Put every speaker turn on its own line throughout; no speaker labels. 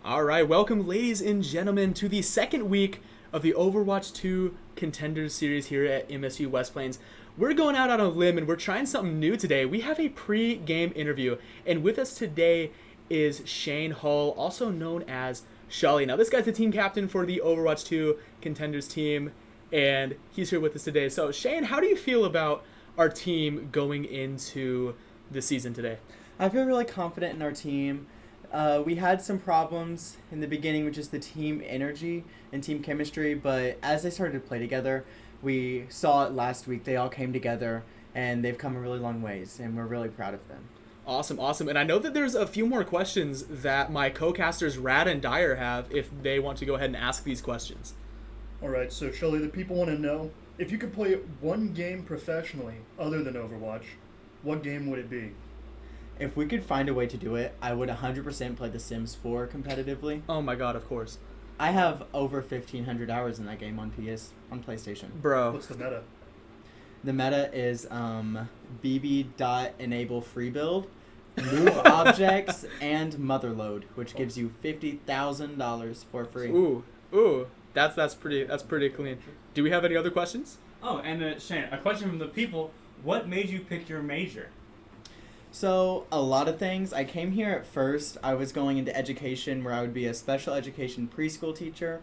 All right, welcome, ladies and gentlemen, to the second week of the Overwatch 2 Contenders series here at MSU West Plains. We're going out on a limb and we're trying something new today. We have a pre-game interview, and with us today is Shane Hull, also known as Shelly. Now, this guy's the team captain for the Overwatch 2 Contenders team, and he's here with us today. So, Shane, how do you feel about our team going into the season today?
I feel really confident in our team. We had some problems in the beginning with just the team energy and team chemistry, but as they started to play together, we saw it last week. They all came together, and they've come a really long ways, and we're really proud of them.
Awesome, awesome. And I know that there's a few more questions that my co-casters Rad and Dyer have if they want to go ahead and ask these questions.
All right, so Shelly, the people want to know, if you could play one game professionally other than Overwatch, what game would it be?
If we could find a way to do it, I would 100% play The Sims 4 competitively.
Oh my god, of course.
I have over 1,500 hours in that game on PlayStation.
Bro.
What's the meta?
The meta is bb.enable free build, move objects, and motherload, which gives you $50,000 for free.
Ooh. That's pretty clean. Do we have any other questions?
Oh, and Shane, a question from the people. What made you pick your major?
So, a lot of things. I came here at first, I was going into education where I would be a special education preschool teacher,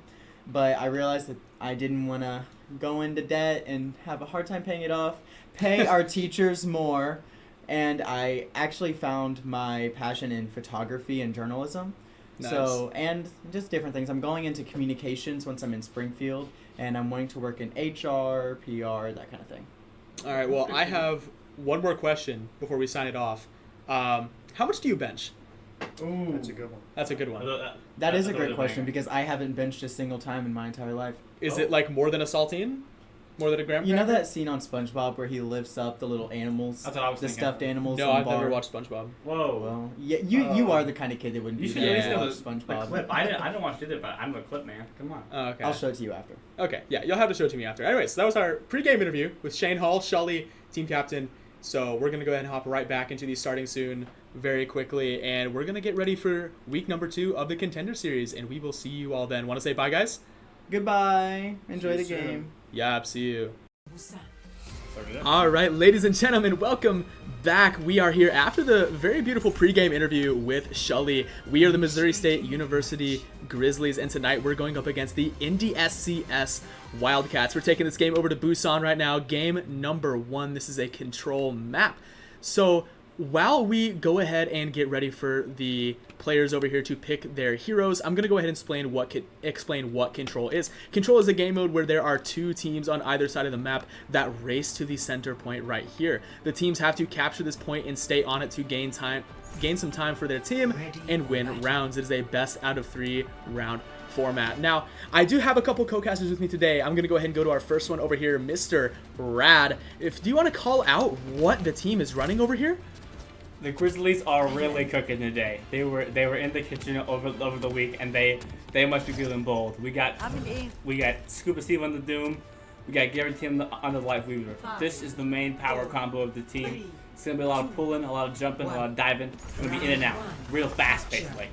but I realized that I didn't want to go into debt and have a hard time paying it off, pay our teachers more, and I actually found my passion in photography and journalism.
Nice.
So, and just different things. I'm going into communications once I'm in Springfield, and I'm wanting to work in HR, PR, that kind of thing.
All right, well, I have one more question before we sign it off. How much do you bench?
Ooh,
That's a good one.
That's a good one.
That is a great question because I haven't benched a single time in my entire life.
Is it like more than a saltine? More than a graham
You know
cracker?
that scene on SpongeBob where he lifts up the little animals,
That's what I was
the
thinking.
stuffed animals?
No,
on the
I've never
bar?
watched SpongeBob.
Whoa.
Well, yeah, you are the kind of kid that wouldn't
You
do
should
that.
at least
Yeah.
know
Watch
the
SpongeBob.
clip. I didn't watch it, but I'm a clip man. Come on.
Oh, okay.
I'll show it to you after.
Okay, yeah, you'll have to show it to me after. Anyway, so that was our pre-game interview with Shane Hull, Shelly, team captain. So we're going to go ahead and hop right back into the starting soon very quickly, and we're going to get ready for week number 2 of the Contender series, and we will see you all then. Want to say bye, guys?
Goodbye. Enjoy the
See you soon.
game.
Yep, see you. All right, ladies and gentlemen, welcome back. We are here after the very beautiful pregame interview with Shelly. We are the Missouri State University Grizzlies, and tonight we're going up against the Indy SCS Wildcats. We're taking this game over to Busan right now. Game number 1. This is a control map. So while we go ahead and get ready for the players over here to pick their heroes, I'm going to go ahead and explain what Control is. Control is a game mode where there are 2 teams on either side of the map that race to the center point right here. The teams have to capture this point and stay on it to gain some time for their team and win rounds. It is a best out of 3 round format. Now, I do have a couple co-casters with me today. I'm going to go ahead and go to our first one over here, Mr. Rad. Do you want to call out what the team is running over here?
The Grizzlies are really cooking today. They were in the kitchen over the week, and they must be feeling bold. We got ScubaSteev on the Doom. We got Giratina on the Light Weaver. This is the main power combo of the team. It's gonna be a lot of pulling, a lot of jumping, a lot of diving. It's gonna be in and out, real fast, basically.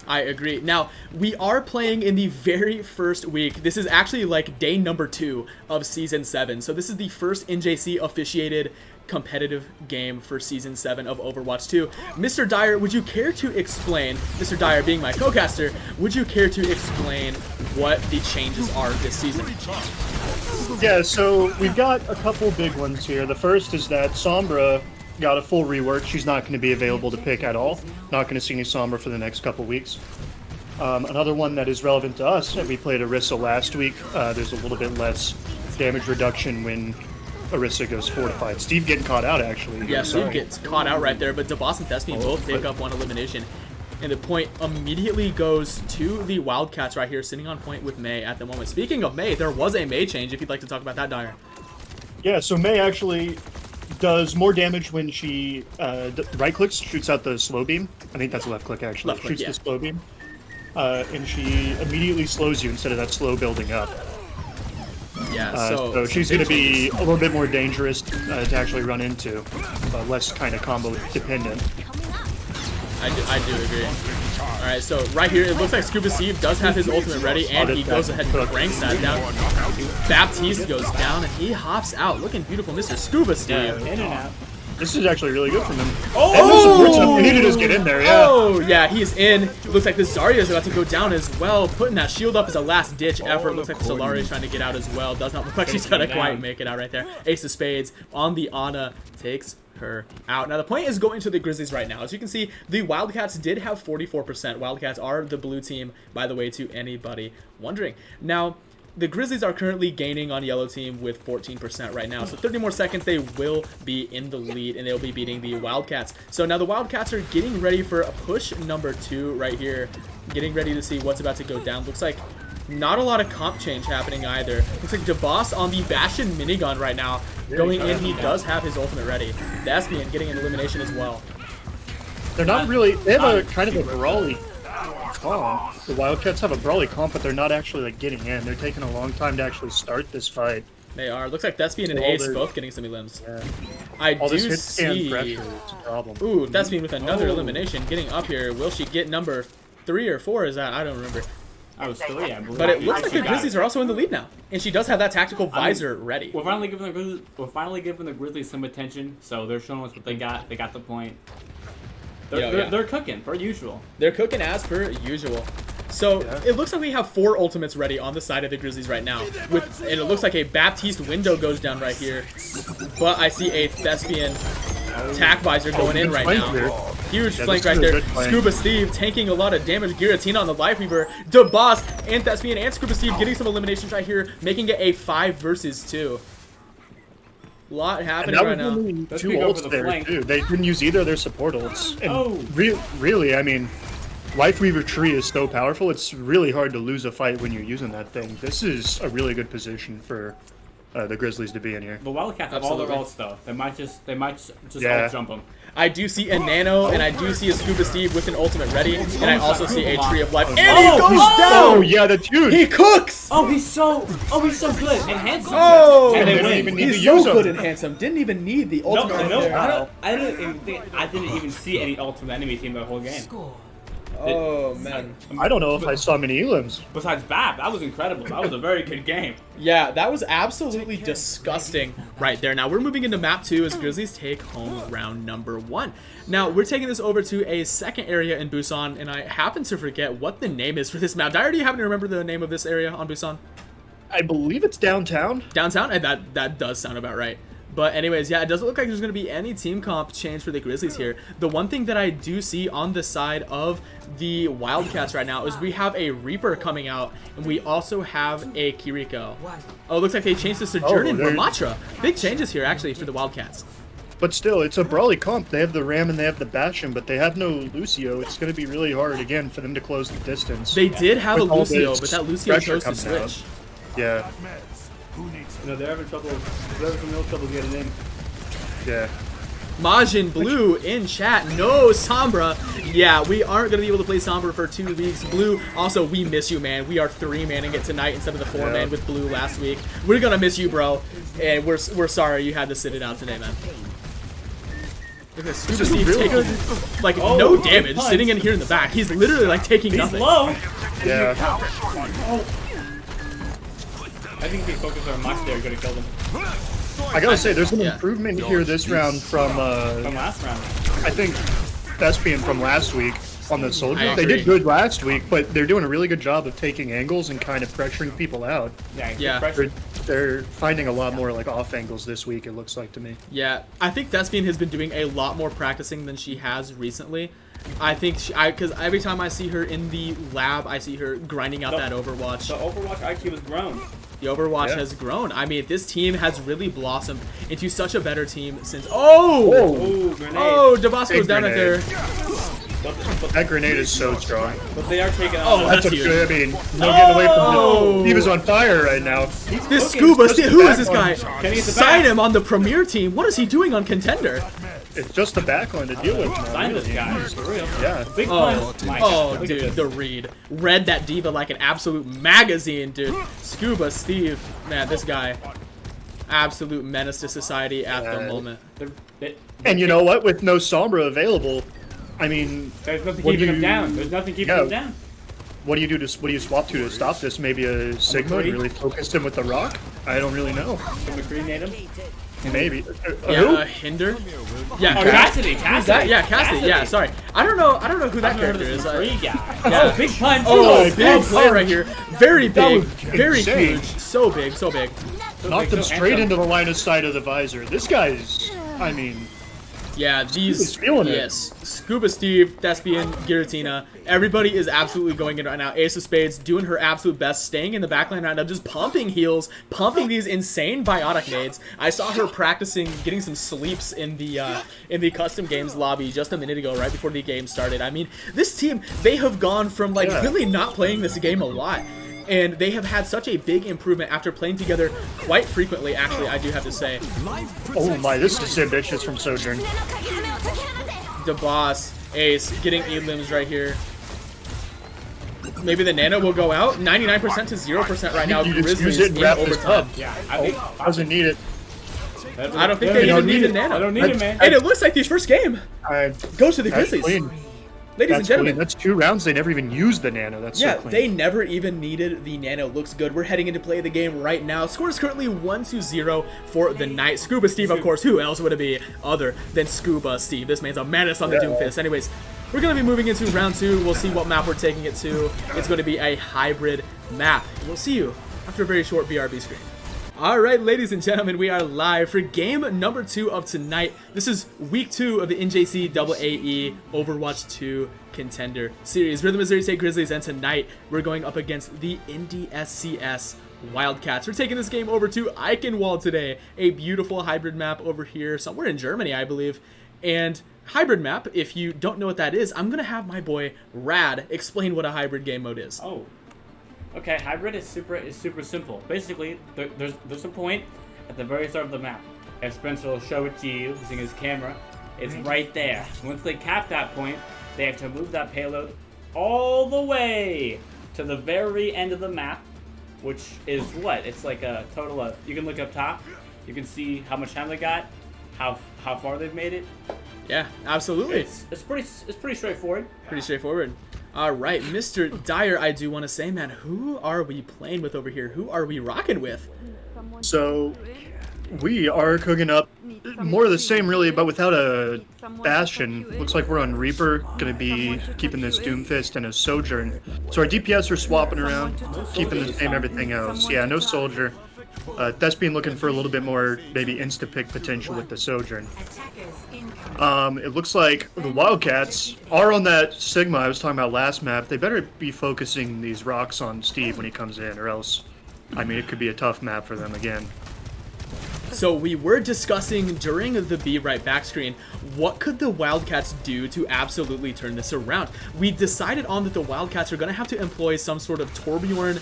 I agree. Now, we are playing in the very first week. This is actually like day number 2 of Season 7. So this is the first NJC officiated competitive game for Season 7 of Overwatch 2. Mr. Dyer, would you care to explain, Mr. Dyer being my co-caster, would you care to explain what the changes are this season?
Yeah, so we've got a couple big ones here. The first is that Sombra got a full rework. She's not going to be available to pick at all. Not going to see any Sombra for the next couple weeks. Another one that is relevant to us, and we played Orisa last week. There's a little bit less damage reduction when Orisa goes fortified. Steve getting caught out, actually.
Yeah, Steve gets caught out right there, but Daboss and Thespian both pick up one elimination. And the point immediately goes to the Wildcats right here, sitting on point with May at the moment. Speaking of May, there was a May change, if you'd like to talk about that, Dyer.
Yeah, so May actually does more damage when she right-clicks, shoots out the slow beam. I think that's a left-click, actually.
Left click,
shoots
yeah.
the slow beam. And she immediately slows you instead of that slow building up.
Yeah,
So she's going to be a little bit more dangerous to actually run into, less kind of combo dependent.
I do agree. Alright, so right here, it looks like ScubaSteev does have his ultimate ready, and he goes ahead and cranks that down. Baptiste goes down, and he hops out. Looking beautiful, Mr. ScubaSteev.
In and out.
This is actually really good from him.
Oh!
He need to just get in there, yeah.
Oh, yeah, he's in. It looks like the Zarya is about to go down as well. Putting that shield up as a last-ditch effort. Looks like the Solari is trying to get out as well. Does not look like she's going to quite make it out right there. Ace of Spades on the Ana takes her out. Now, the point is going to the Grizzlies right now. As you can see, the Wildcats did have 44%. Wildcats are the blue team, by the way, to anybody wondering. Now, the Grizzlies are currently gaining on yellow team with 14% right now. So 30 more seconds, they will be in the lead, and they'll be beating the Wildcats. So now the Wildcats are getting ready for a push number 2 right here. Getting ready to see what's about to go down. Looks like not a lot of comp change happening either. Looks like Daboss on the Bastion minigun right now. Going in, he does have his ultimate ready. Thespian getting an elimination as well.
They're not really, they have a kind of a brawly comp. The Wildcats have a brawly comp, but they're not actually like getting in. They're taking a long time to actually start this fight.
They are. Looks like Thespian and Ace both getting some elims.
Yeah.
I
All
do
this hit
see.
pressure is a problem.
Ooh, Thespian with another elimination. Getting up here. Will she get number 3 or 4? Is that? I don't remember.
I was 3, I believe.
But it looks like the Grizzlies are also in the lead now, and she does have that tactical visor ready.
We're finally giving the Grizzlies some attention. So they're showing us what they got. They got the point. They're cooking per usual.
They're cooking as per usual. So it looks like we have 4 ultimates ready on the side of the Grizzlies right now. And it looks like a Baptiste window goes down right here. But I see a Thespian tack visor going in right now. Huge flank right there. ScubaSteev taking a lot of damage. Giratina on the Lifeweaver. Daboss and Thespian and ScubaSteev getting some eliminations right here, making it a 5 versus 2. A lot happening right now.
Let's 2 ults there, too. They didn't use either of their support ults. And really, I mean, Lifeweaver tree is so powerful, it's really hard to lose a fight when you're using that thing. This is a really good position for the Grizzlies to be in here.
The Wildcats have all their ults, though. They might just ult jump them.
I do see a Nano, and I do see a ScubaSteev with an ultimate ready, and I also see a Tree of Life. And he goes down!
Oh, yeah, that's huge!
He cooks!
Oh, he's so good and handsome.
Oh!
And they
didn't even
win.
need
He's
to use
so
him.
good and handsome. Didn't even need the ultimate right
No,
there.
I didn't even see any ult from the enemy team the whole game.
Oh, man.
I don't know if I saw many elims.
Besides Bab, that was incredible. That was a very good game.
Yeah, that was absolutely disgusting right there. Now, we're moving into map 2 as Grizzlies take home round number 1. Now, we're taking this over to a second area in Busan, and I happen to forget what the name is for this map. Do I already happen to remember the name of this area on Busan?
I believe it's downtown.
Downtown? And that does sound about right. But anyways, yeah, it doesn't look like there's going to be any team comp change for the Grizzlies here. The one thing that I do see on the side of the Wildcats right now is we have a Reaper coming out, and we also have a Kiriko. Oh, it looks like they changed the Sojourn for Matra. Big changes here, actually, for the Wildcats.
But still, it's a brawly comp. They have the Ram and they have the Bastion, but they have no Lucio. It's going to be really hard, again, for them to close the distance.
They did have a
With all
Lucio,
this
but that Lucio
pressure
chose to
coming out.
switch.
Yeah.
You know, they're having some real trouble getting in.
Yeah.
Majin Blue in chat. No Sombra. Yeah, we aren't going to be able to play Sombra for 2 weeks. Blue, also, we miss you, man. We are 3-manning it tonight instead of the 4-man with Blue last week. We're going to miss you, bro. And we're sorry you had to sit it out today, man. Look at ScubaSteev taking, like, no damage, sitting in here in the back. He's literally, like, taking nothing.
He's low.
Yeah.
I think if he focused on Max, they're going to kill them.
I gotta say, there's an improvement here this round from
last round.
I think Thespian from last week on the Soldier. They
agree.
did good last week, but they're doing a really good job of taking angles and kind of pressuring people out.
Yeah.
They're finding a lot more like off angles this week, it looks like to me.
Yeah, I think Thespian has been doing a lot more practicing than she has recently. I think because every time I see her in the lab, I see her grinding out that Overwatch.
The Overwatch IQ has grown.
The Overwatch has grown. I mean, this team has really blossomed into such a better team since. Oh,
grenade.
Oh, Daboss goes down right there.
That grenade is so strong.
But they are taking off.
Oh,
That's
that's
a
huge.
good. I mean, no getting away from him. He was on fire right now.
This ScubaSteev, who is this guy?
Can he get the
Sign
back?
him on the Premier team. What is he doing on Contender?
It's just the backline to deal with now.
Sign this guy. For real.
Yeah.
Big
Oh,
punch. My
oh,
God, look at
dude,
this.
the read. Read that diva like an absolute magazine, dude. ScubaSteev, man, this guy. Absolute menace to society at the moment.
And you know what? With no Sombra available, I mean,
There's nothing
what
keeping
do
him
you-
down. There's nothing keeping
Yeah.
him down.
what do you do to what do you swap to stop this? Maybe a Sigma and really focus him with the rock? I don't really know.
Can McCree nade him?
Maybe.
Yeah,
Who?
Hinder. Yeah,
Oh,
Cassidy.
Cassidy.
Who's that? Yeah, Cassidy. Yeah, sorry. I don't know who that
I've heard
character
of
is.
this McCree guy.
yeah.
Oh, big punch.
Oh,
Oh,
big play
punch.
right here. Very
That
big,
was
very
insane.
huge. So big, so big.
Knocked him straight into the line of sight of the visor. This guy's, I mean,
Yeah, these.
He's feeling it.
Yes, ScubaSteev, Thespian, Giratina. Everybody is absolutely going in right now. Ace of Spades doing her absolute best, staying in the backline right now, just pumping heals, pumping these insane biotic nades. I saw her practicing getting some sleeps in the custom games lobby just a minute ago, right before the game started. I mean, this team, they have gone from like really not playing this game a lot. And they have had such a big improvement after playing together quite frequently, actually, I do have to say.
oh my, this is ambitious from Sojourn.
Daboss, Ace, getting elims right here. Maybe the nano will go out. 99% to 0% right now.
You just
Grizzlies
use it and
in
wrap this
overtime.
up.
Yeah, I think.
Doesn't need it.
I don't think they even need a nano.
I don't need it, man.
And it looks like this first game
I,
goes to the
that's
Grizzlies.
clean.
Ladies and
That's
gentlemen.
clean. That's 2 rounds. They never even used the nano. That's
Yeah,
so clean.
they never even needed the nano. Looks good. We're heading into play of the game right now. Score is currently 1-0 for the night. ScubaSteev, of course. Who else would it be other than ScubaSteev? This man's a menace on the Doomfist. Anyways, we're going to be moving into round 2. We'll see what map we're taking it to. It's going to be a hybrid map. We'll see you after a very short BRB screen. Alright, ladies and gentlemen, we are live for game number 2 of tonight. This is week 2 of the NJCAA Overwatch 2 Contender series. We're the Missouri State Grizzlies, and tonight we're going up against the NDSCS Wildcats. We're taking this game over to Eichenwald today, a beautiful hybrid map over here, somewhere in Germany, I believe. And hybrid map, if you don't know what that is, I'm going to have my boy Rad explain what a hybrid game mode is.
Oh. Okay, hybrid is super simple. Basically, there's a point at the very start of the map. And Spencer will show it to you using his camera. It's right there. Once they cap that point, they have to move that payload all the way to the very end of the map, which is what? It's like a total of, you can look up top, you can see how much time they got, how far they've made it.
Yeah, absolutely.
It's pretty straightforward.
Pretty straightforward. All right, Mr. Dyer, I do want to say, man, who are we playing with over here? Who are we rocking with?
So, we are cooking up more of the same, really, but without a Bastion. Looks like we're on Reaper, going to be keeping this Doomfist and a Sojourn. So our DPS are swapping around, keeping the same everything else. Yeah, no Soldier. Thespian looking for a little bit more, maybe insta-pick potential with the Sojourn. It looks like the Wildcats are on that Sigma I was talking about last map. They better be focusing these rocks on Steve when he comes in, or else, I mean, it could be a tough map for them again.
So we were discussing during the Be Right back screen, what could the Wildcats do to absolutely turn this around? We decided on that the Wildcats are going to have to employ some sort of Torbjorn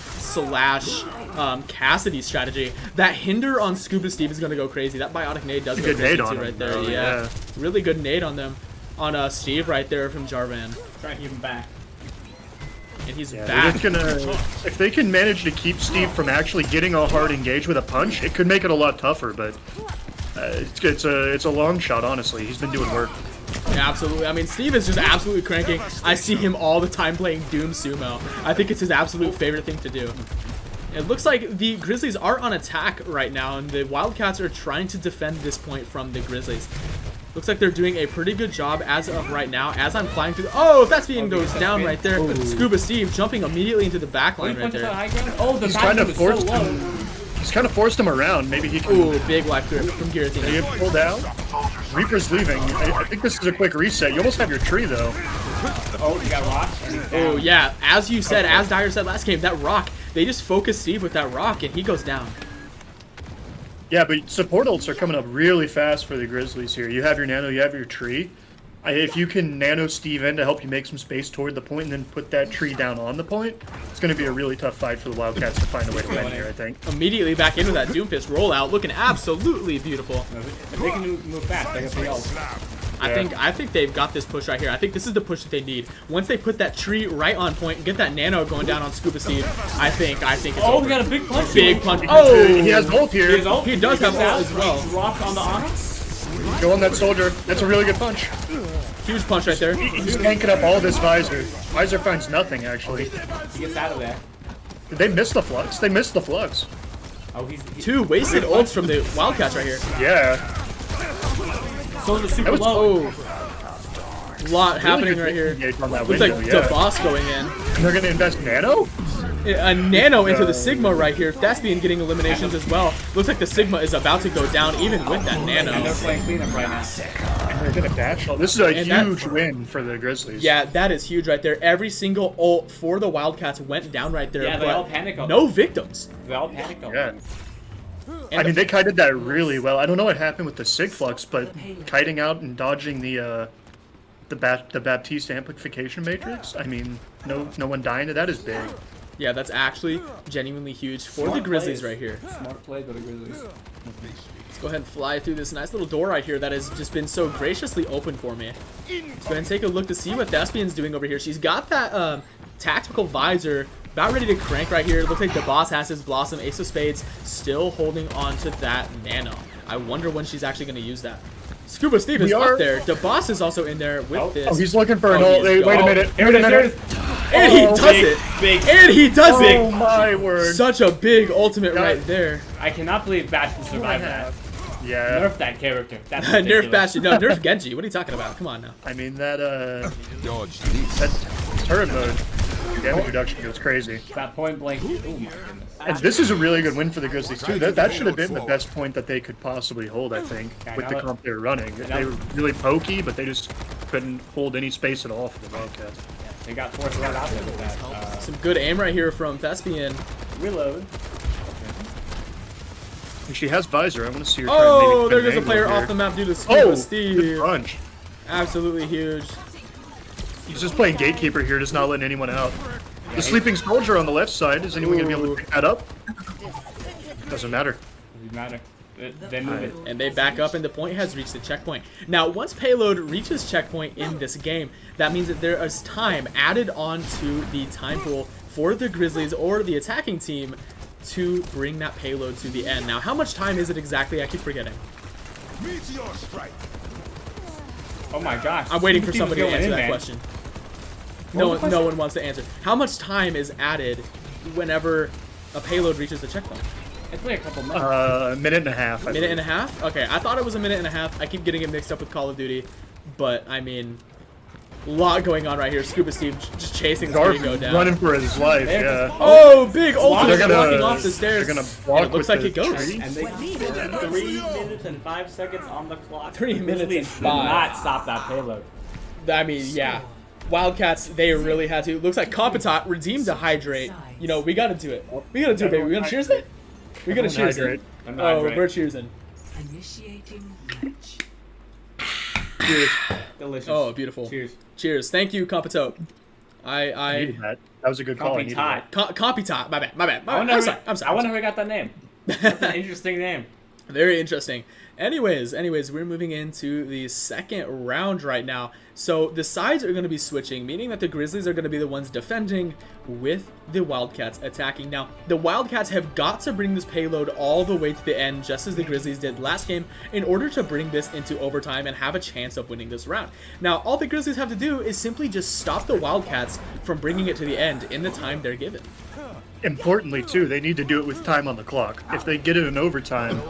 / Cassidy strategy. That hinder on ScubaSteev is going to go crazy. That biotic nade does go
Good
crazy
nade on
too
him,
right there.
though,
Yeah, really good nade on them. On Steve right there from Jarvan.
Try to keep him back.
And he's
Yeah,
back.
they're just gonna, if they can manage to keep Steve from actually getting a hard engage with a punch, it could make it a lot tougher, but it's a long shot, honestly. He's been doing work.
Yeah, absolutely. I mean, Steve is just absolutely cranking. I see him all the time playing Doom Sumo. I think it's his absolute favorite thing to do. It looks like the Grizzlies are on attack right now, and the Wildcats are trying to defend this point from the Grizzlies. Looks like they're doing a pretty good job as of right now. As I'm flying through, oh, Thespian goes down right there. ScubaSteev jumping immediately into the back line right there.
Oh, the
He's kind of
back is so
forced
low.
him. He's kind of forced him around. Maybe he can
Ooh, big life grip from Giratina.
get pulled out. Reaper's leaving. I think this is a quick reset. You almost have your tree though.
Oh, you got rocked.
Oh yeah, as you said, as Dyer said last game, that rock, they just focus Steve with that rock and he goes down.
Yeah, but support ults are coming up really fast for the Grizzlies here. You have your nano, you have your tree. If you can nano Steve in to help you make some space toward the point and then put that tree down on the point, it's going to be a really tough fight for the Wildcats to find a way to win here, I think.
Immediately back into that Doomfist rollout, looking absolutely beautiful.
If they can move fast, they got the ult.
I think they've got this push right here. I think this is the push that they need. Once they put that tree right on point and get that nano going down on ScubaSteev, I think it's
Oh,
over.
we got a big punch.
Big punch. Oh,
He has ult here.
He does have ult as well.
Rock on the arm.
Go on that Soldier. That's a really good punch.
Huge punch right there.
He's tanking up all this Visor. Visor finds nothing, actually.
He gets out of there.
Did they miss the Flux? They missed the Flux.
Oh, he's
2 wasted ults from the Wildcats right here.
Yeah.
Soldier's super
was-
low.
Oh. Lot happening right here.
Engage on that
Looks
window,
like
yeah.
Daboss going in.
And they're gonna invest Nano?
A Nano into the Sigma right here. Thespian getting eliminations as well. Looks like the Sigma is about to go down even with that Nano.
And they're playing cleanup right now.
And they're gonna dash. This is a
And that-
huge win for the Grizzlies.
Yeah, that is huge right there. Every single ult for the Wildcats went down right there.
Yeah, they
but
all panic.
no victims.
They all panic.
Yeah.
And
I mean, they kited that really well. I don't know what happened with the Sig Flux, but kiting out and dodging the Baptiste amplification matrix. I mean, no one dying to that is big.
yeah, that's actually genuinely huge for the Grizzlies right here.
Smart play by the Grizzlies.
Let's go ahead and fly through this nice little door right here that has just been so graciously open for me. Let's go ahead and take a look to see what Thespian's doing over here. She's got that tactical visor about ready to crank right here. It looks like Daboss has his Blossom, Ace of Spades, still holding on to that Nano. I wonder when she's actually going to use that. ScubaSteev is up there. Daboss is also in there with this.
Oh, he's looking for an
Oh,
ult.
he's
Wait a
go-
minute.
Here
Wait a
it is.
minute.
And he
Oh,
does it!
Big.
And he does
Oh
it!
my word.
Such a big ultimate
Yeah.
right there.
I cannot believe Bastion survived that.
Yeah.
Nerf that character. That's
Nerf
ridiculous.
Bastion. No, nerf Genji. What are you talking about? Come on now.
I mean, that turret mode damage reduction goes crazy.
That point blank. Oh my goodness.
And this is a really good win for the Grizzlies, too. That should have been the best point that they could possibly hold, I think,
Yeah,
with
now
the
that-
comp they were running. They were really pokey, but they just couldn't hold any space at all for the Wildcats.
They got forced right out there with that.
Some good aim right here from Thespian.
Reload.
And she has Visor. I want to see her try and
Oh,
maybe
there
put an
goes a
angle
player
here.
off the map due to
Oh,
Scuba
good
Steve.
punch.
Absolutely huge.
He's just playing gatekeeper here, just not letting anyone out. The sleeping soldier on the left side. Is anyone going to be able to pick that up? Doesn't matter.
Doesn't matter. They move it.
And they back up, and the point has reached the checkpoint. Now, once payload reaches checkpoint in this game, that means that there is time added onto the time pool for the Grizzlies or the attacking team to bring that payload to the end. Now, how much time is it exactly? I keep forgetting.
Oh my gosh.
I'm waiting for
Steve's
somebody to
going
answer
in,
that
man.
question.
What was the
No one wants to answer. How much time is added whenever a payload reaches the checkpoint?
It's like a couple minutes.
A minute and a half. I
Minute and a
believe.
half? Okay, I thought it was a minute and a half. I keep getting it mixed up with Call of Duty, but I mean, a lot going on right here. ScubaSteev just chasing the
Dark
go down.
running for his life.
They're
Yeah.
Oh, big ultimate
They're gonna-
walking off the stairs.
they're gonna block
And it looks
with
like
the
it goes.
tree.
And they 3 minutes and 5 seconds on the clock.
3 minutes and
Grizzlies
5.
did not stop that payload.
I mean, yeah. Wildcats, they really had to. Looks like Competent redeemed to hydrate. You know, we gotta do it. We gotta do it, baby. We gonna cheers it? We gonna cheers
Hydrate.
it.
I'm
Oh,
hydrate.
we're cheersing.
Initiating match.
Cheers.
Delicious.
Oh, beautiful.
Cheers.
Cheers. Thank you, Competent.
I needed that. That was a good call. I needed
Competent.
that.
Competent. My bad.
I wonder
I'm
who-
sorry. I'm sorry.
I wonder who got that name. That's an interesting name.
Very interesting. Anyways, we're moving into the second round right now. So the sides are going to be switching, meaning that the Grizzlies are going to be the ones defending with the Wildcats attacking. Now, the Wildcats have got to bring this payload all the way to the end, just as the Grizzlies did last game, in order to bring this into overtime and have a chance of winning this round. Now, all the Grizzlies have to do is simply just stop the Wildcats from bringing it to the end in the time they're given.
Importantly, too, they need to do it with time on the clock. If they get it in overtime,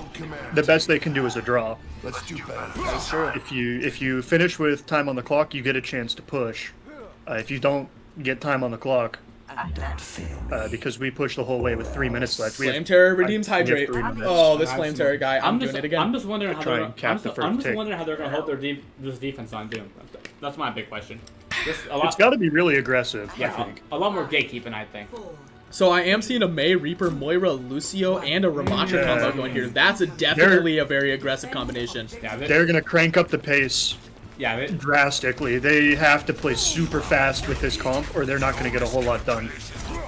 the best they can do is a draw.
Let's do better.
That's true.
If you finish with time on the clock, you get a chance to push. If you don't get time on the clock, because we pushed the whole way with 3 minutes left. We
Flame
have,
Terror redeems
we have
hydrate.
3 minutes.
Oh, this Flame Terror guy. I'm doing it again.
I'm just wondering how
Try
they're
and cap the first
I'm just
tick.
wondering how they're gonna hold this defense on Doom. That's my big question. Just a
It's
lot.
got to be really aggressive, I
Yeah,
think.
a lot more gatekeeping, I think.
So I am seeing a May, Reaper, Moira, Lucio, and a Ramattra
Yeah.
combo going here. That's definitely a very aggressive combination.
Yeah,
They're going to crank up the pace
yeah.
drastically. They have to play super fast with this comp, or they're not going to get a whole lot done.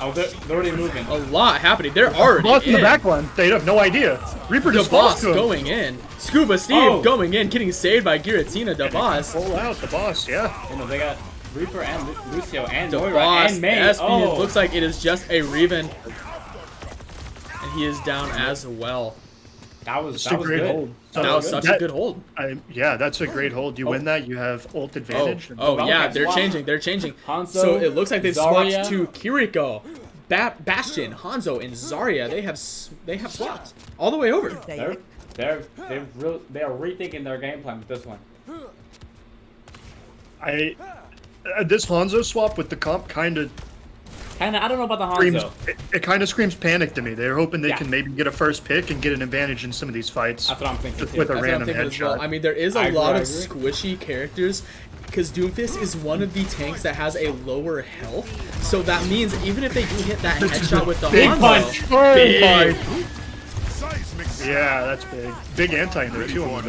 Oh, they're already moving.
A lot happening. They're already
Boss in
in.
the back line. They have no idea. Reaper
The
just falls
boss
to him.
going in. ScubaSteev
Oh.
going in, getting saved by Giratina. The boss.
Pull out the boss, yeah.
You know, they got Reaper and Lucio and
The
Moira
boss.
and May.
Thespian.
Oh,
Looks like it is just a Reven. And he is down as well.
That was
It's a great
good.
hold.
That was such a good hold.
Yeah, that's a great hold. You win that, you have ult advantage.
Oh yeah, they're
swap.
changing. They're changing.
Hanzo,
So it looks like they've
Zarya.
swapped to Kiriko, Bastion, Hanzo, and Zarya. They have swapped all the way over.
They are rethinking their game plan with this one.
This Hanzo swap with the comp kind of
I don't know about the
screams.
Hanzo.
It kind of screams panic to me. They're hoping they
Yeah.
can maybe get a first pick and get an advantage in some of these fights.
That's what I'm thinking.
Just
Too.
with a
That's what I'm
random
thinking as well.
headshot.
I mean, there is a
I
lot of
agree.
squishy characters because Doomfist is one of the tanks that has a lower health. So that means even if they do hit that headshot with the
Big
Hanzo,
punch! Oh
big.
my! Yeah, that's big. Big anti in there too.
Oh,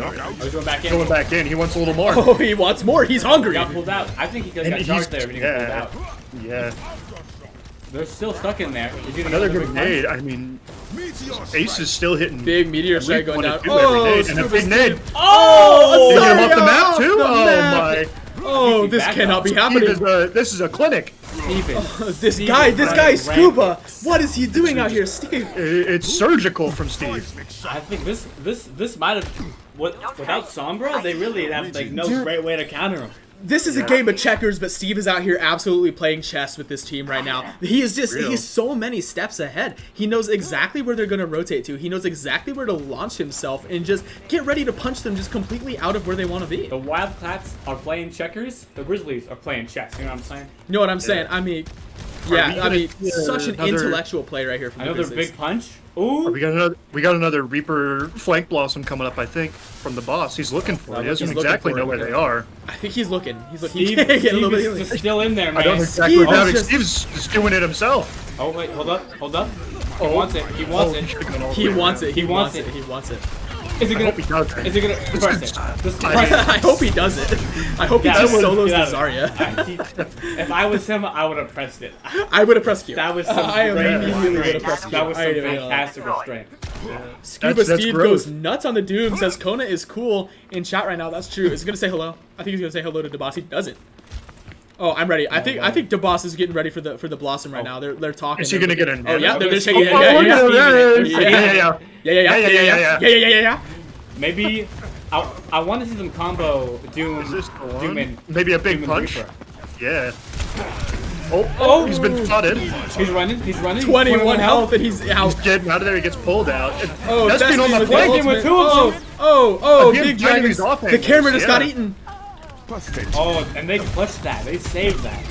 he's going back in.
Going back in. He wants a little more.
Oh, he wants more. He's hungry.
Got pulled out. I think he could have got
And
charged there, but he got
yeah,
pulled out.
yeah.
They're still stuck in there. Is he gonna
Another
get another big
grenade. I mean, Ace is still hitting.
Big meteor strike going down.
Every
Oh,
nade, and a big
ScubaSteev.
nade.
Oh,
They get him off the
Zarya
map
off
too.
the
Oh
map.
my!
Oh, this
back
cannot
up.
be happening.
This is a clinic.
This guy, Scuba. What is he doing out here, Steve?
It's surgical from Steve.
I think this might have without Sombra, they really have like no great way to counter him.
This is a game of checkers, but Steve is out here absolutely playing chess with this team right now. He is just, he's so many steps ahead. He knows exactly where they're going to rotate to. He knows exactly where to launch himself and just get ready to punch them just completely out of where they want to be.
The Wildcats are playing checkers. The Grizzlies are playing chess. You know what I'm saying?
You know what I'm saying? I mean, yeah, I mean, such an
another-
intellectual play right here from the
Another
Grizzlies.
big punch. Ooh.
We got another Reaper flank blossom coming up. I think from the boss. He's looking for it. He doesn't
He's looking
exactly
for it,
know where
okay.
they are.
I think he's looking. He's looking.
Steve,
He can't get a little bit
Steve
of
is just still in there, man.
I don't know exactly
Steve
what
is
happening.
just-
Steve's just doing it himself.
Oh wait, hold up. He wants it. He wants it.
He wants it.
He wants it.
He wants it.
Is it
I
gonna?
hope he does it.
Is it gonna press it? Just
I-
press it.
I hope he does it. I hope he
Yeah,
just
that
solos the
was-
Zarya.
If I was him, I would have pressed it.
I would have pressed you.
That was some
I
great
immediately would have
restraint.
pressed you.
That was some
I immediately-
fantastic restraint.
Scuba
That's
Steve
gross.
goes nuts on the Doom, says Kona is cool in chat right now. That's true. Is he gonna say hello? I think he's gonna say hello to Daboss. He doesn't. Oh, I'm ready. I think Daboss is getting ready for the Blossom right now. They're talking.
Is he gonna get a
Oh yeah, they're shaking.
Oh,
Yeah,
look
yeah,
at
yeah.
him. Yeah.
Maybe I want to see them combo Doom.
Is this the
Doom
one?
and
Maybe a big
Doom and
punch.
Reaper.
Yeah. Oh, he's been spotted.
He's running.
21 health and he's out.
He's getting out of there. He gets pulled out.
Oh,
That's been on the
with
flank.
ultimate.
with two of them.
Oh,
Again,
big
finding
dragons.
these off
The
angles,
camera just got
yeah.
eaten.
Oh, and they clutched that. They saved that.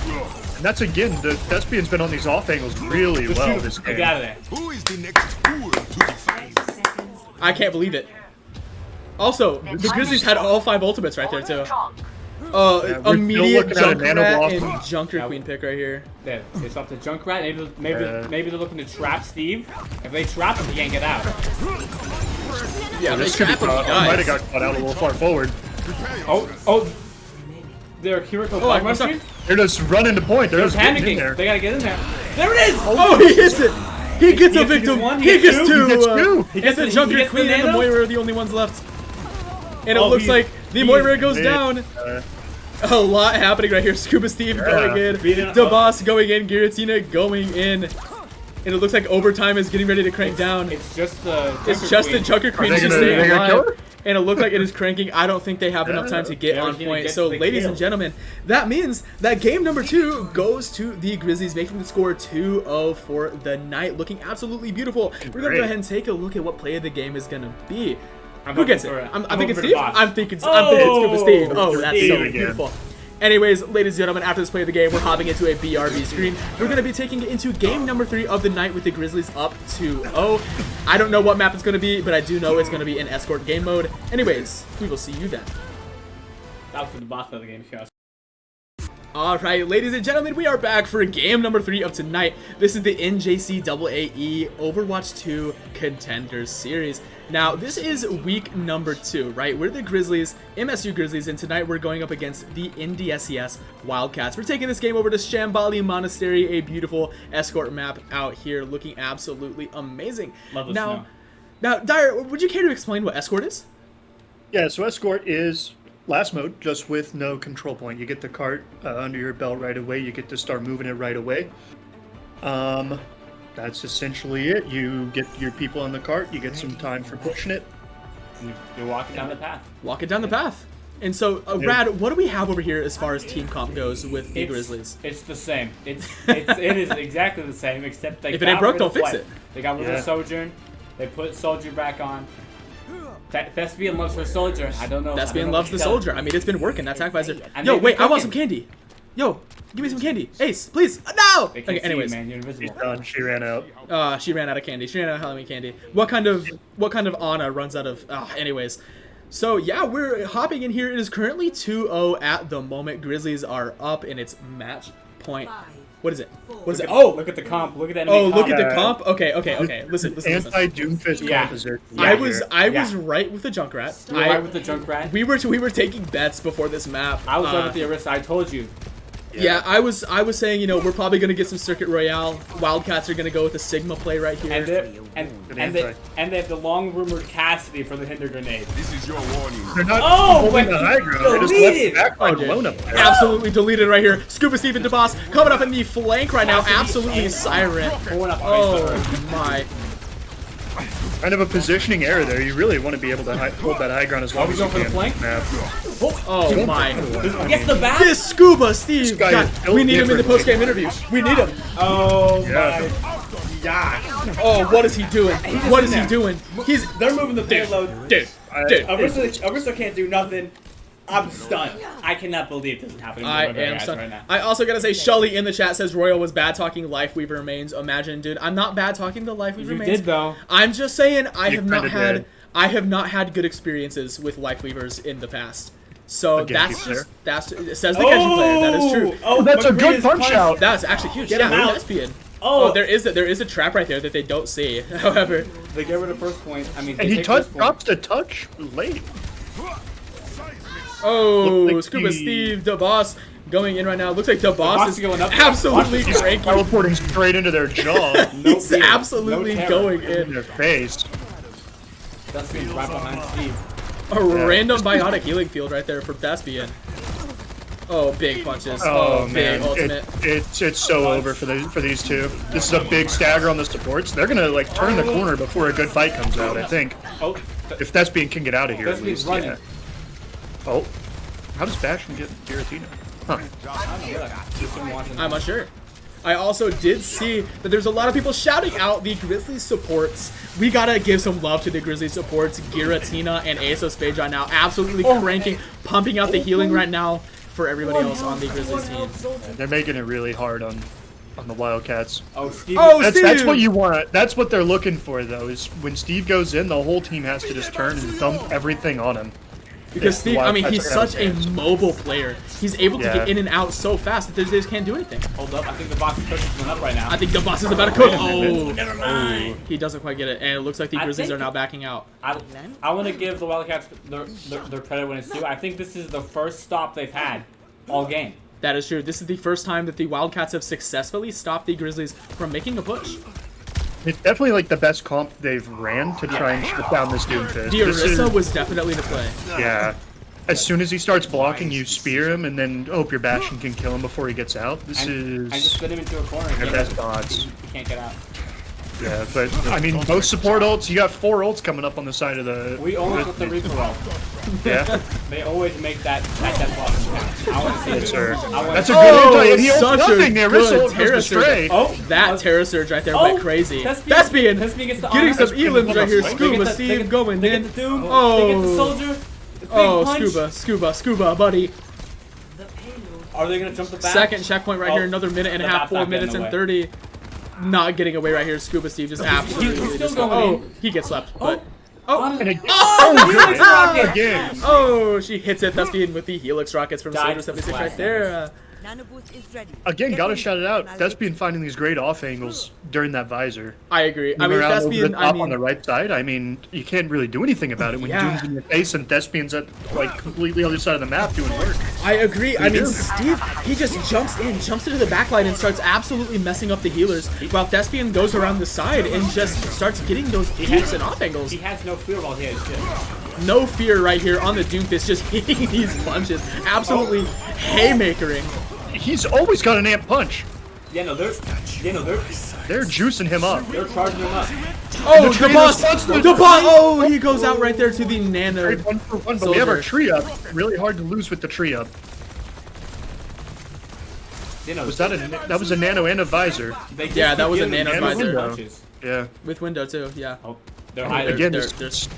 And that's again, the Thespian's been on these off angles really
Just
well
shoot.
this game.
Get out of there.
Who is the next fool to defend?
I can't believe it. Also, the Grizzlies had all 5 ultimates right there too.
we're still
Immediate
looking at a Nano
Junkrat
Blossom.
and Junker Queen pick right here.
Yeah, it's up to Junkrat. Maybe they're looking to trap Steve. If they trap him, he can't get out.
Yeah, they
This could be
trap him.
caught.
He
Might have
dies.
got caught out a little far forward.
Oh. They're Kiriko
Oh, I'm
Black
sorry.
Rushing.
They're just running to point. They're
They're
just getting in
panicking.
there.
They gotta get in there. There it is!
Oh, he hits it. He gets a
gets
victim.
one,
He gets
two.
two.
He gets two.
He
And
gets
the
he
Junker
gets
Queen and the
nano?
Moira are the only ones left. And it
Oh,
looks like the Moira goes
mid.
down. A lot happening right here. ScubaSteev going in.
Beating up.
Daboss going in. Giratina going in. And it looks like overtime is getting ready to crank down.
It's just the.
It's just the Junker Queen
they
just
gonna-
staying
they gonna kill
alive.
her?
And it looks like it is cranking. I don't think they have enough time to get on
Giratina
point.
gets
So,
the
ladies
kill.
and gentlemen, that means that game number 2 goes to the Grizzlies, making the score 2-0 for the night. Looking absolutely beautiful. We're going to go ahead and take a look at what play of the game is going to be. Who gets it? I'm thinking Steve. I'm thinking ScubaSteev. Oh, that's so
Steve again.
beautiful. Anyways, ladies and gentlemen, after this play of the game, we're hopping into a BRB screen. We're going to be taking it into game number 3 of the night with the Grizzlies up 2-0. I don't know what map it's going to be, but I do know it's going to be in escort game mode. Anyways, we will see you then.
That was for the boss of the game show.
Alright, ladies and gentlemen, we are back for game number 3 of tonight. This is the NJCAAE Overwatch 2 Contender Series. Now, this is week number 2, right? We're the Grizzlies, MSU Grizzlies, and tonight we're going up against the NDSCS Wildcats. We're taking this game over to Shambali Monastery, a beautiful escort map out here, looking absolutely amazing.
Love the
now,
snow.
now, Dyer, would you care to explain what escort is?
Yeah, so escort is last mode, just with no control point. You get the cart under your belt right away. You get to start moving it right away. that's essentially it. You get your people on the cart, you get some time for pushing it.
You're walking down the path.
Walking down the path. And so, Rad, what do we have over here as far as team comp goes with the Grizzlies?
It's the same. It is exactly the same, except they
If it ain't broke, don't fix
Flight.
it.
They got rid of Sojourn. They put Soldier back on. Thespian loves her Soldier. I don't know.
Thespian loves the Soldier. I mean, it's been working. That tank visor.
And
Yo,
they've
wait,
been
I want
cooking.
some candy. Yo, give me some candy. Ace, please. No!
They
Okay,
can't see
anyways.
you, man. You're invisible.
She's done. She ran out.
She ran out of candy. She ran out of Halloween candy. What kind of Ana runs out of... anyways. So, yeah, we're hopping in here. It is currently 2-0 at the moment. Grizzlies are up in its match point. What is it? What is it? Oh!
Look at the comp. Look at that.
Oh,
comp.
look at the comp. Okay. Listen.
Anti-Doomfist
Yeah.
composition.
I was right with the Junkrat.
You were right with the Junkrat.
We were taking bets before this map.
I was right with the Arista. I told you.
Yeah, I was saying, you know, we're probably gonna get some Circuit Royale. Wildcats are gonna go with a Sigma play right here.
And they have the long rumored Cassidy for the Hinder grenade.
This is your warning.
They're not
Oh,
holding
but
the high ground. They just
deleted.
left the backline
Okay.
alone up there.
Absolutely deleted right here. ScubaSteev and Daboss coming up in the flank right now. Absolutely Siren.
Pulling up
Oh my.
Kind of a positioning error there. You really want to be able to hold that high ground as long
we
as you
going for
can.
the flank?
Yeah.
Oh my.
Gets the back.
This ScubaSteev.
This guy
God,
is built
we need him in the
differently.
post-game interview. We need him.
Oh
Yeah.
my gosh.
Oh, what is he doing? What is he doing? He's
They're moving the payload.
dude.
Arista can't do nothing. I'm stunned. I cannot believe this is happening.
I
with my
am
eyes
stunned.
right now.
I also gotta say, Shully in the chat says Royal was bad talking Lifeweaver remains. Imagine, dude. I'm not bad talking the Lifeweaver
You
remains.
did though.
I'm just saying I
You
have not
kinda
had
did.
I have not had good experiences with Lifeweavers in the past. So
A Genji
that's
player?
just it says the Genji player. That is true.
Oh,
That's a
McCree
good
is
punch
punched.
out.
That's actually huge.
Get him
Yeah,
out.
Thespian.
Oh,
There is a trap right there that they don't see. However,
they get rid of first point. I mean,
And
they
he
take first point.
drops the touch late.
oh,
Look like
ScubaSteev, Daboss going in right now. Looks like Daboss
Daboss
is
is going up.
absolutely
He's
cranky.
teleporting straight into their jaw.
No
He's
fear,
absolutely
no terror.
going
in
in.
their face.
That's being right behind Steve.
A random biotic healing field right there for Thespian. Oh, big punches.
Oh,
big
man,
ultimate.
it's so over for these two. This is a big stagger on the supports. They're gonna like turn the corner before a good fight comes out. I think
Oh,
if Thespian can get out of here at
Thespian's
least.
running.
Yeah. Oh, how does Bastion get Giratina? Huh.
I'm unsure. I also did see that there's a lot of people shouting out the Grizzlies supports. We gotta give some love to the Grizzlies supports. Giratina and Ace of Spades right now, absolutely cranking, pumping out the healing right now for everybody else on the Grizzlies team.
They're making it really hard on the Wildcats.
Oh, Steve.
Oh,
That's
Steve!
what you want. That's what they're looking for, though. Is when Steve goes in, the whole team has to just turn and dump everything on him.
Because
Yeah,
Steve, I mean,
Wildcats
he's
are gonna
such a
have a chance.
mobile player. He's able to
Yeah.
get in and out so fast that they just can't do anything.
Hold up. I think the box is coming up right now.
I think the boss is about to cook.
Oh,
Oh,
Never mind.
he doesn't quite get it, and it looks like the
I
Grizzlies
think-
are now backing out.
I want to give the Wildcats their credit when it's due. I think this is the first stop they've had all game.
That is true. This is the first time that the Wildcats have successfully stopped the Grizzlies from making a push.
It's definitely like the best comp they've ran to try and shut down this Doomfist.
The
This is-
Orisa was definitely the play.
Yeah. As soon as he starts blocking, you spear him, and then hope your Bastion can kill him before he gets out. This
And just
is
spin him into a corner.
their
He
best odds.
can't get out.
Yeah, but I mean, most support ults, you got 4 ults coming up on the side of the.
We always with the Reaper roll.
Yeah,
They always make that block. I want to see
yes,
it.
sir.
I wanna
That's a
see
good
Oh,
anti, and he ults
such a
nothing. The
good
Orisa ult
Terra
goes
Surge.
astray.
Oh,
That Terra Surge right there went crazy.
Thespian
Thespian
gets the
getting
honor.
some
Thespian
elims
with
right here.
the-
ScubaSteev going
They
in.
get the Doom.
Oh.
They get the Soldier. The big
Oh,
punch.
Scuba, buddy.
Are they gonna jump the back?
Second checkpoint right
Oh,
here. Another minute and a
the
half,
back's
4
not getting
minutes and
away.
30. Not getting away right here. ScubaSteev just absolutely.
still
just
going
oh,
in.
he gets slapped. But oh,
And again,
Helix rocket!
again.
oh, she hits it. Thespian with the Helix rockets from
Died
Soldier 76 right
last
there.
Again, gotta shout it out. Thespian finding these great off angles during that visor.
I agree. I mean,
Around over the
Thespian.
top
I
on the
mean,
right side. I mean, you can't really do anything about it when
Yeah.
Doom's in your face and Thespian's at like completely other side of the map doing work.
I agree. I mean,
do?
Steve, he just jumps into the backline and starts absolutely messing up the healers, while Thespian goes around the side and just starts getting those peaks and off angles.
He has no fear while he has shit.
No fear right here on the Doomfist, just hitting these punches, absolutely haymakering.
He's always got an amp punch.
Yeah, no, they're
They're juicing him up.
They're charging him up.
Oh,
the tree
Daboss!
responds to the
Daboss! Oh, he goes out right there to the nano.
Great 1-for-1, but we have our tree up. Really hard to lose with the tree up.
You know,
Was that was a nano and a visor?
Yeah, that was a nano
visor.
Punches.
Yeah.
With window too, yeah.
Oh, they're
They're-
hiding.
Again,
they're-
just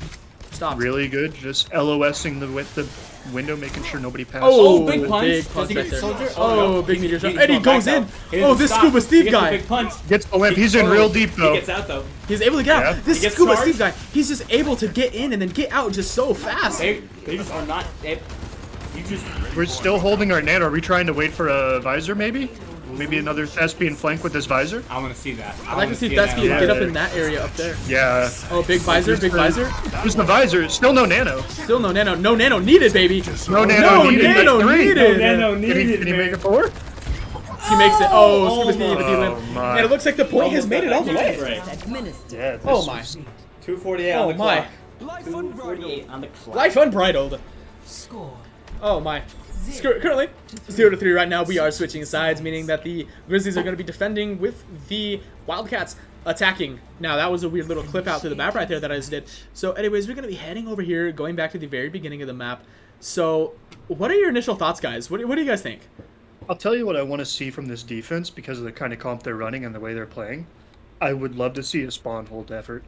Stop.
really good. Just LOSing the window, making sure nobody passes.
Oh,
big punch.
Big
Does
punch
he
right
get
there.
soldier?
Oh,
no.
big meteor shot.
He's
And he
going back
goes in.
out. He
Oh,
doesn't
this
stop.
ScubaSteev
He gets a
guy.
big punch.
Gets the limp. He's in real deep
He
though.
gets out though.
He's able to get
Yeah.
out. This
He gets
ScubaSteev
charged.
guy, he's just able to get in and then get out just so fast.
They just are not. You just.
We're still holding our nano. Are we trying to wait for a visor maybe? Maybe another Thespian flank with this visor?
I want to see that.
I'd like to see Thespian
now.
get up in that area up there.
Yeah.
Oh, big visor, big visor.
Who's the visor? Still no nano.
Still no nano. No nano needed, baby.
No nano
No
needed.
nano
That's three.
needed.
Nano
Can
needed.
he make it 4?
He makes it. Oh, ScubaSteev with the
Oh,
limp.
my.
And it looks like the point has made it all the way.
Yeah. This
Oh my.
is-
248
Oh
on the
my.
clock. 248 on the clock.
Life unbridled. Oh my. Currently, 0-3 right now. We are switching sides, meaning that the Grizzlies are going to be defending with the Wildcats attacking. Now, that was a weird little clip out to the map right there that I just did. So, anyways, we're going to be heading over here, going back to the very beginning of the map. So, what are your initial thoughts, guys? What do you guys think?
I'll tell you what I want to see from this defense because of the kind of comp they're running and the way they're playing. I would love to see a spawn hold effort.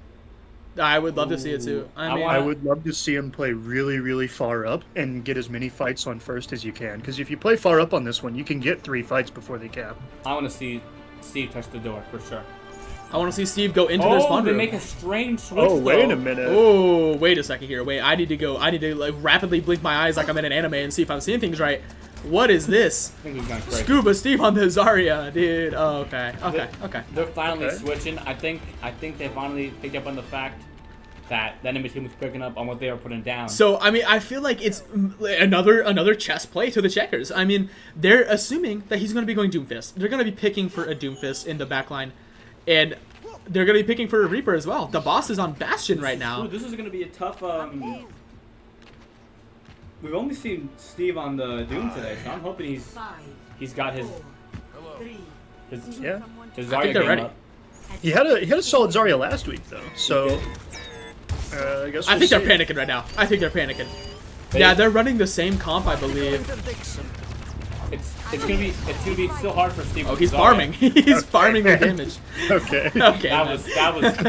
I would love to see it too. I mean,
I would love to see him play really, really far up and get as many fights on first as you can. Because if you play far up on this one, you can get 3 fights before they cap.
I want to see Steve touch the door for sure.
I want to see Steve go into their spawn
they
room.
make a strange switch.
Oh, wait
though.
a minute.
Oh, wait a second here. Wait, I need to go. I need to like rapidly blink my eyes like I'm in an anime and see if I'm seeing things right. What is this?
I think he's gone crazy.
ScubaSteev on the Zarya, dude. Oh, okay.
They're finally
Okay.
switching. I think they finally picked up on the fact that that enemy team was picking up on what they were putting down.
So, I mean, I feel like it's another chess play to the checkers. I mean, they're assuming that he's going to be going Doomfist. They're going to be picking for a Doomfist in the backline. And they're going to be picking for a Reaper as well. Daboss is on Bastion right now.
Ooh, this is going to be a tough. We've only seen Steve on the Doom today, so I'm hoping he's got his
Yeah.
his
I think
Zarya
they're
game
ready.
up.
He had a solid Zarya last week, though. So, I guess
I
we'll
think they're
see.
panicking right now. I think they're panicking. Yeah, they're running the same comp, I believe.
It's gonna be still hard for Steve.
Oh,
with
he's
Zarya.
farming. He's farming the damage.
Okay.
Okay.
That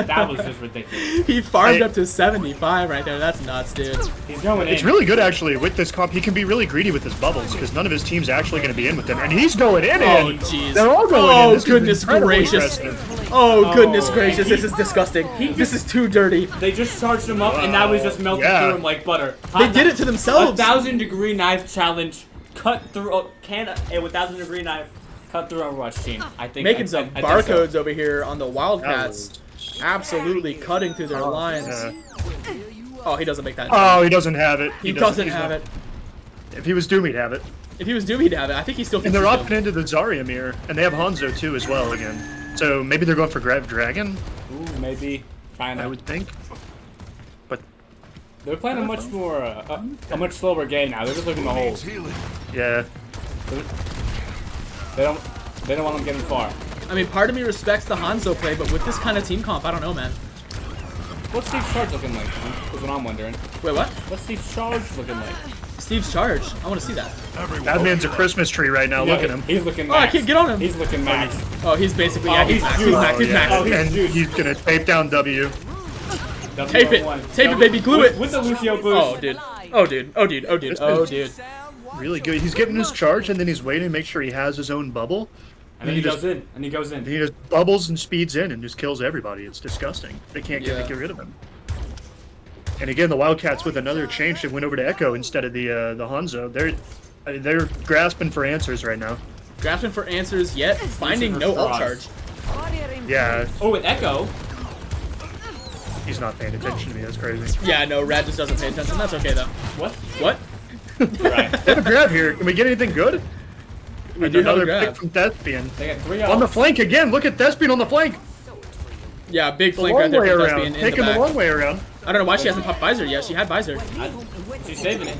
man.
was just ridiculous.
He farmed
Hey.
up to 75 right there. That's nuts, dude.
He's going in.
It's really good, actually, with this comp. He can be really greedy with his bubbles, because none of his team's actually going to be in with him. And he's going in,
Oh,
and
jeez.
they're all going in.
Oh,
This is
goodness
incredibly
gracious.
aggressive.
Oh, goodness
Oh,
gracious.
he-
This is disgusting. This is too dirty.
They just charged him up, and now he's just melting
Yeah.
through him like butter.
They did it to themselves.
1,000-degree knife challenge. Cut through a 1,000-degree knife. Cut through Overwatch team. I think
Making some
I think so.
barcodes over here on the Wildcats. Absolutely cutting through their lines.
Yeah.
Oh, he doesn't make that.
Oh, he doesn't have it.
He doesn't
he's
have
not-
it.
If he was Doom, he'd have it.
If he was Doom, he'd have it. I think he still
And
thinks
they're
he's
opting into the Zarya mirror, and they have Hanzo too as well again. So maybe they're going for Grav Dragon,
Ooh, maybe trying
I
to.
would think. But
They're playing a much more, a much slower game now. They're just looking to hold.
Healing.
yeah,
They don't want them getting far.
I mean, part of me respects the Hanzo play, but with this kind of team comp, I don't know, man.
What's Steve's charge looking like? Is what I'm wondering.
Wait, what?
What's Steve's charge looking like?
Steve's charge. I want to see that.
that man's a Christmas tree right now. Look at him.
He's looking
Oh, I
max.
can't get on him.
He's looking max.
Oh, he's basically, yeah, he's
Oh,
max.
he's
He's max. He's
yeah.
max.
Oh, he's
And
juiced.
he's gonna tape down W.
Tape it.
W1.
Tape it, baby. Glue
with,
it.
With the Lucio boost.
Oh, dude. Oh, dude. Oh, dude. Oh, dude. Oh, dude.
Really good. He's getting his charge, and then he's waiting to make sure he has his own bubble.
And then he goes in. And he goes in.
He just bubbles and speeds in and just kills everybody. It's disgusting. They can't
Yeah.
get rid of him. And again, the Wildcats with another change. They went over to Echo instead of the Hanzo. They're grasping for answers right now.
Grasping for answers, yet finding no ult charge.
Yeah,
Oh, with Echo.
he's not paying attention to me. That's crazy.
Yeah, no, Rad just doesn't pay attention. That's okay, though.
What?
What?
Right.
They have a grab here. Can we get anything good?
We do have a
Another
grab.
pick from Thespian.
They got 3
On the
ults.
flank again. Look at Thespian on the flank.
Yeah, big
The
flank
long
right there
way
from
around.
Thespian in the
Taking the
back.
long way around.
I don't know why she hasn't popped Visor yet. She had Visor.
She's saving it.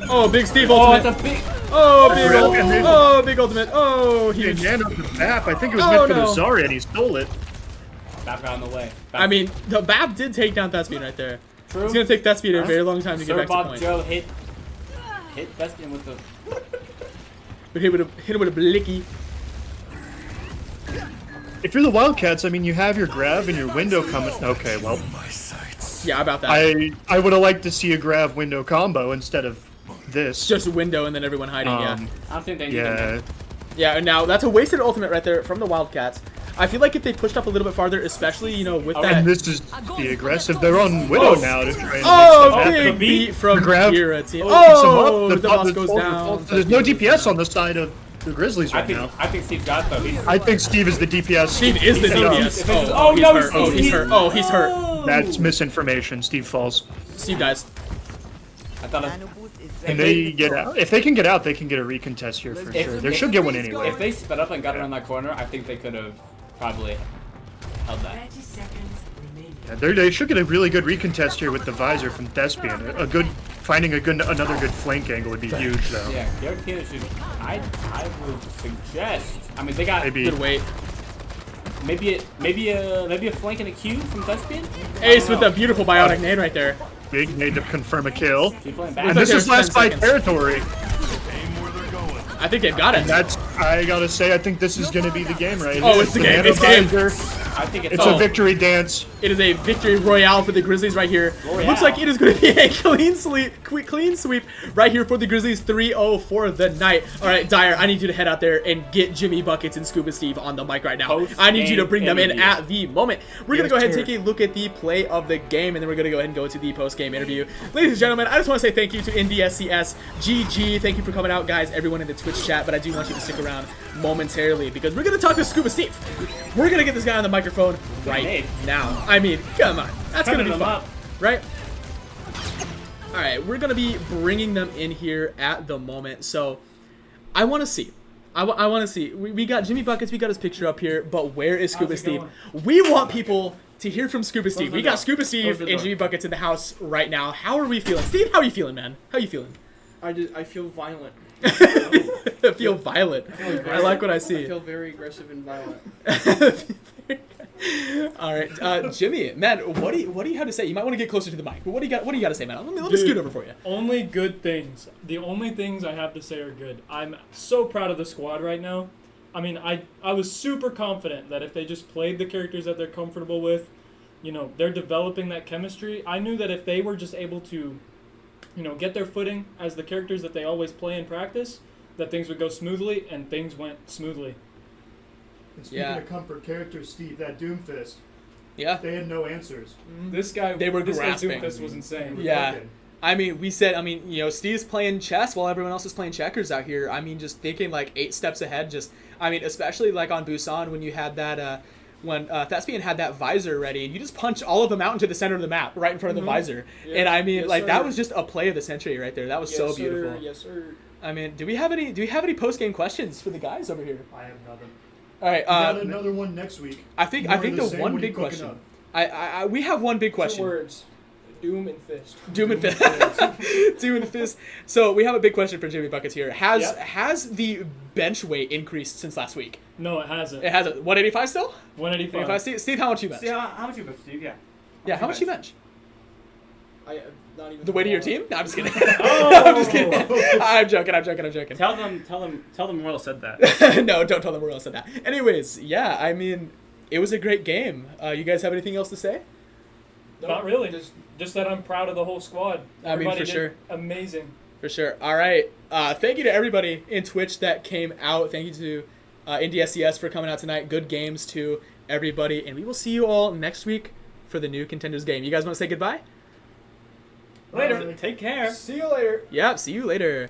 Oh, big Steve
Oh, it's
ultimate.
a big.
Oh, big
Really?
ult. Oh, big ultimate. Oh,
He
huge.
ran up the map. I think it was
Oh,
meant for
no.
the Zarya, and he stole it.
Bap got in the way. Bap.
I mean, the Bap did take down Thespian right there.
True.
It's gonna take Thespian a very long time to get
Sir
back to
Bob
point.
Joe hit Thespian with the.
But hit him with a blicky.
If you're the Wildcats, I mean, you have your grab and your window coming. Okay, well,
Yeah, about that.
I would have liked to see a grab window combo instead of this.
Just a window and then everyone hiding. Yeah.
I don't think they need
Yeah.
him.
Yeah, and now that's a wasted ultimate right there from the Wildcats. I feel like if they pushed up a little bit farther, especially, you know, with that.
And this is the aggressive. They're on Widow now to try and
Oh,
make stuff
big
happen.
beat from
grab.
Giratina.
Oh,
Oh, the boss goes down.
There's no DPS on the side of the Grizzlies right now.
I think Steve got though.
I think Steve is the DPS.
Steve is the DPS.
Oh,
he's
no,
hurt. Oh, he's hurt. Oh, he's hurt.
That's misinformation. Steve falls.
Steve dies.
I thought
And they get out. If they can get out, they can get a recontest here for sure. They should get one anyway.
if they sped up and got around that corner, I think they could have probably held that.
Yeah, they should get a really good recontest here with the visor from Thespian. Finding another good flank angle would be huge though.
Yeah, Giratina should. I would suggest. I mean, they got
Maybe.
Good wait.
maybe a flank and a Q from Thespian.
Ace with a beautiful biotic nade right there.
Big need to confirm a kill.
Keep playing back.
And this
there's
is last
10
fight
seconds.
territory.
I think they've got it.
I gotta say, I think this is gonna be the game right
Oh,
here.
it's the game, it's game.
I think
It's a victory dance.
It is a victory royale for the Grizzlies right here.
Royale.
Looks like it is going to be a clean sweep right here for the Grizzlies. 3-0 for the night. All right, Dyer, I need you to head out there and get Jimmy Buckets and ScubaSteev on the mic right now. I need you to bring them in
interview.
at the moment. We're going to go ahead and take a look at the play of the game, and then we're going to go ahead and go to the post-game interview. Ladies and gentlemen, I just want to say thank you to NDSCS, GG. Thank you for coming out, guys, everyone in the Twitch chat, but I do want you to stick around momentarily because we're going to talk to ScubaSteev. We're going to get this guy on the microphone right now. I mean, come on. That's going to be fun, right? All right, we're going to be bringing them in here at the moment. So I want to see. I want to see. We got Jimmy Buckets. We got his picture up here. But where is ScubaSteev? We want people to hear from ScubaSteev. We got ScubaSteev and Jimmy Buckets in the house right now. How are we feeling? Steve, how are you feeling, man? How are you feeling?
I feel violent.
I feel violent. I like what I see.
I feel very aggressive and violent.
All right, Jimmy, man, what do you have to say? You might want to get closer to the mic. But what do you got to say, man? Let me scoot over for you.
Only good things. The only things I have to say are good. I'm so proud of the squad right now. I mean, I was super confident that if they just played the characters that they're comfortable with, you know, they're developing that chemistry. I knew that if they were just able to, you know, get their footing as the characters that they always play in practice, that things would go smoothly, and things went smoothly.
And speaking of comfort characters, Steve, that Doomfist,
Yeah.
they had no answers.
This guy,
They were
this
grasping.
Doomfist was insane.
Yeah. I mean, you know, Steve's playing chess while everyone else is playing checkers out here. I mean, just thinking like 8 steps ahead. I mean, especially like on Busan when you had that, when Thespian had that visor ready, and you just punch all of them out into the center of the map, right in front of the visor.
Yeah.
And I mean,
Yes,
like
sir.
that was just a play of the century right there. That was so beautiful.
Yes, sir.
I mean, do we have any post game questions for the guys over here?
I have nothing.
All right.
We got another one next week.
I think the
same.
one
What are you
big
cooking
question.
up?
We have one big
2
question.
words. Doom and fist.
Doom and fist. Doom and fist. So we have a big question for Jimmy Buckets here. Has the bench weight increased since last week?
No, it hasn't.
It hasn't. 185 still?
185.
Steve, how much you bench?
See how much you bet, Steve? Yeah.
Yeah, how much you bench?
I not even
The weight of your team? No, I'm just kidding.
Oh!
I'm just kidding. I'm joking.
Tell them Royal said that.
No, don't tell them where else said that. Anyways, yeah, I mean, it was a great game. You guys have anything else to say?
Not really. Just that I'm proud of the whole squad.
I mean,
Everybody
for
did
sure.
Amazing.
For sure. All right. Thank you to everybody in Twitch that came out. Thank you to NDSCS for coming out tonight. Good games to everybody. And we will see you all next week for the new Contenders game. You guys want to say goodbye?
Later. Take care.
See you later.
Yeah, see you later.